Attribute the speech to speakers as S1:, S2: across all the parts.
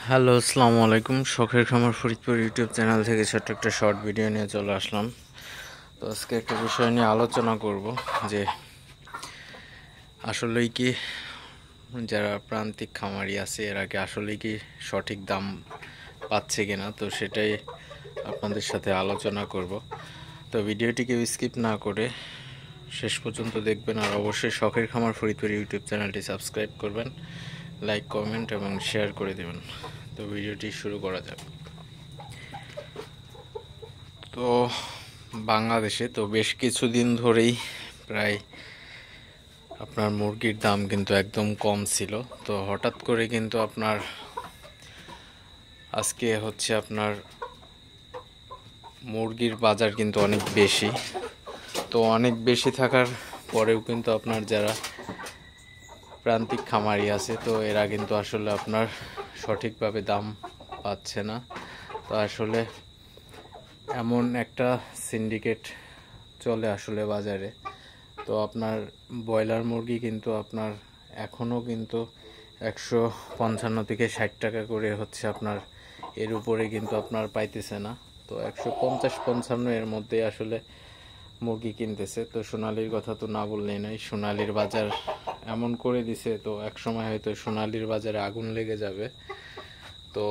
S1: Hello, আসসালামু আলাইকুম। শখের খামার ফরিদপুর ইউটিউব চ্যানেল থেকে ছোট্ট একটা শর্ট ভিডিও নিয়ে চলে আসলাম। তো আজকে একটা বিষয় নিয়ে আলোচনা করব যে আসলেই কি যারা প্রান্তিক খামারি আছে এরা কি আসলেই কি সঠিক দাম পাচ্ছে কিনা, তো সেটাই আপনাদের সাথে আলোচনা করব। তো ভিডিওটি কেউ স্কিপ না করে শেষ পর্যন্ত দেখবেন, আর অবশ্যই শখের খামার ফরিদপুর ইউটিউব চ্যানেলটি সাবস্ক্রাইব করবেন, লাইক, কমেন্ট এবং শেয়ার করে দেবেন। তো ভিডিওটি শুরু করা যাক। তো বাংলাদেশে তো বেশ কিছুদিন ধরেই প্রায় আপনার মুরগির দাম কিন্তু একদম কম ছিল। তো হঠাৎ করে কিন্তু আপনার আজকে হচ্ছে আপনার মুরগির বাজার কিন্তু অনেক বেশি। তো অনেক বেশি থাকার পরেও কিন্তু আপনার যারা প্রান্তিক খামারি আছে তো এরা কিন্তু আসলে আপনার সঠিকভাবে দাম পাচ্ছে না। তো আসলে এমন একটা সিন্ডিকেট চলে আসলে বাজারে। তো আপনার ব্রয়লার মুরগি কিন্তু আপনার এখনও কিন্তু 155 থেকে 60 টাকা করে হচ্ছে আপনার, এর উপরে কিন্তু আপনার পাইতেছে না। তো 150-55 এর মধ্যে আসলে মুরগি কিনতেছে। তো সোনালির কথা তো না বললেই নয়, সোনালির বাজার এমন করে দিছে, তো এক সময় হয়তো সোনালির বাজারে আগুন লেগে যাবে। তো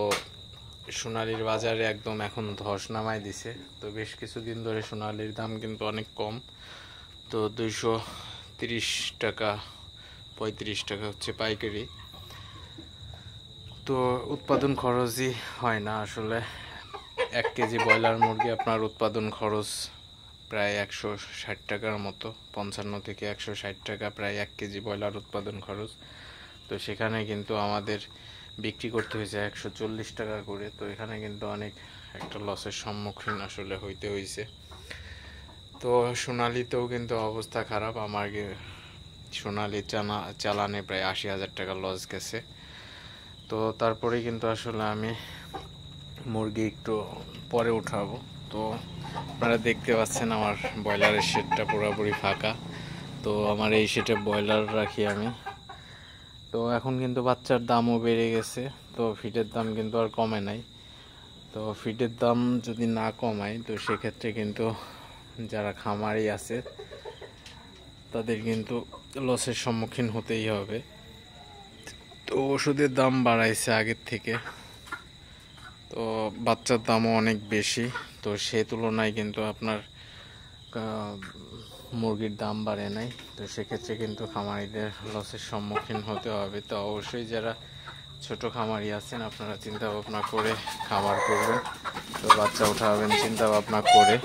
S1: সোনালির বাজারে একদম এখন ধস নামায় দিছে। তো বেশ কিছুদিন ধরে সোনালির দাম কিন্তু অনেক কম। তো 230 টাকা 35 টাকা হচ্ছে পাইকারি। তো উৎপাদন খরচই হয় না আসলে। 1 কেজি ব্রয়লার মুরগি আপনার উৎপাদন খরচ প্রায় 160 টাকার মতো, 55 থেকে 160 টাকা প্রায় 1 কেজি ব্রয়লার উৎপাদন খরচ। তো সেখানে কিন্তু আমাদের বিক্রি করতে হয়েছে 140 টাকা করে। তো এখানে কিন্তু অনেক একটা লসের সম্মুখীন আসলে হইতে হয়েছে। তো সোনালিতেও কিন্তু অবস্থা খারাপ। আমার সোনালি চালানে প্রায় 80,000 টাকা লস গেছে। তো তারপরে কিন্তু আসলে আমি মুরগি একটু পরে উঠাবো। তো আপনারা দেখতে পাচ্ছেন আমার ব্রয়লারের শেডটা পুরোপুরি ফাঁকা। তো আমার এই শেডে ব্রয়লার রাখি আমি। তো এখন কিন্তু বাচ্চার দামও বেড়ে গেছে। তো ফিডের দাম কিন্তু আর কমে নাই। তো ফিডের দাম যদি না কমায় তো সেক্ষেত্রে কিন্তু যারা খামারি আছে তাদের কিন্তু লসের সম্মুখীন হতেই হবে। তো ওষুধের দাম বাড়াইছে আগের থেকে। তো বাচ্চার দামও অনেক বেশি। তো সে তুলনায় কিন্তু আপনার মুরগির দাম বাড়ে নাই। তো সেক্ষেত্রে কিন্তু খামারিদের লসের সম্মুখীন হতে হবে। তো অবশ্যই যারা ছোট খামারি আছেন আপনারা চিন্তা ভাবনা করে খামার করবেন। তো বাচ্চা উঠাবেন চিন্তা ভাবনা করে,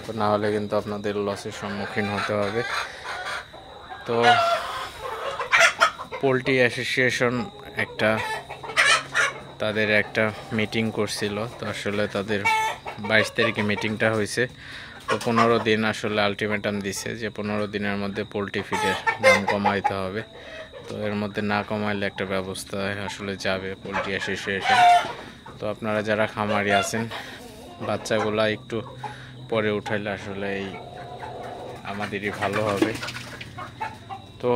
S1: তো না হলে কিন্তু আপনাদের লসের সম্মুখীন হতে হবে। তো পোলট্রি অ্যাসোসিয়েশন তাদের একটা মিটিং করছিল। তো আসলে তাদের 22 তারিখে মিটিংটা হয়েছে। তো 15 দিন আসলে আলটিমেটাম দিছে যে 15 দিনের মধ্যে পোলট্রি ফিডের দাম কমাইতে হবে। তো এর মধ্যে না কমাইলে একটা ব্যবস্থায় আসলে যাবে পোলট্রি অ্যাসোসিয়েশন। তো আপনারা যারা খামারি আছেন বাচ্চাগুলা একটু পরে উঠাইলে আসলে এই আমাদেরই ভালো হবে। তো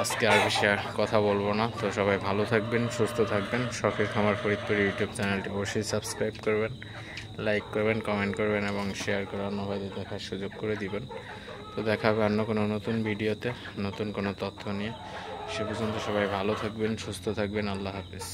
S1: আজকে আর বেশি কথা বলবো না। তো সবাই ভালো থাকবেন, সুস্থ থাকবেন। শখের খামার ফরিদপুর ইউটিউব চ্যানেলটি অবশ্যই সাবস্ক্রাইব করবেন, লাইক করবেন, কমেন্ট করবেন এবং শেয়ার করে অন্য ভাইদের দেখার সুযোগ করে দিবেন। তো দেখা হবে অন্য কোনো নতুন ভিডিওতে নতুন কোনো তথ্য নিয়ে। সে পর্যন্ত সবাই ভালো থাকবেন, সুস্থ থাকবেন। আল্লাহ হাফেজ।